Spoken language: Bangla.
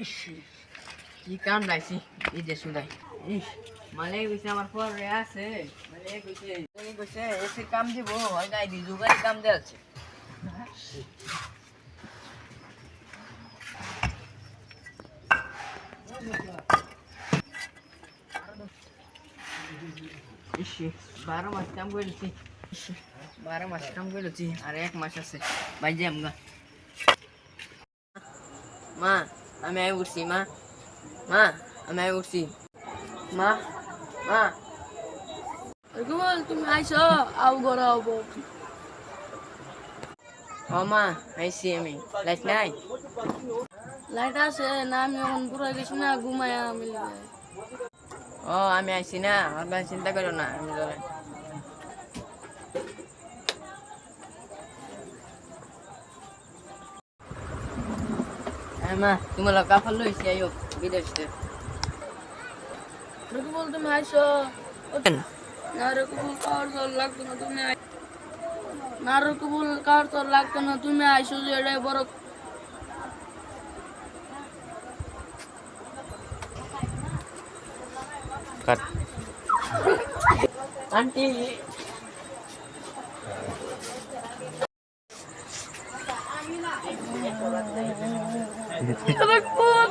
ইস, কি কাম লাইছি এই যে শুনাই। ইস, মালে কইছে আমার পরে আছে, মালে কইছে এসে কাম দিব, হয় গাই দি জুগারি কাম দেলছে। ইস, 12 মাস কাম করেছি। 12 মাস কাম করেছি আর 1 মাস আছে ভাই যে আমরা। মা আমি আই উঠছি, মা মা আমি আই উঠছি, মা মা। রুকমল তুমি আইছো আও ঘর আও ও মা আইছি আমি। লাইট নাই? লাইট আছে না, আমি এখন পুরো গেছি না ঘুমায়া মিলে। ও আমি আইছি না, আর ভাই চিন্তা করো না, আমি ধরে। মা তোমার কাপড় লইছি আইও বিদেশ থেকে। রুকমল তুমি আইছো না? রুকমল কার তোর লাগতো না, তুমি না রুকমল কার তোর লাগতো না, তুমি আইছো যে এটাই বড়। কাট আন্টি। রুকমল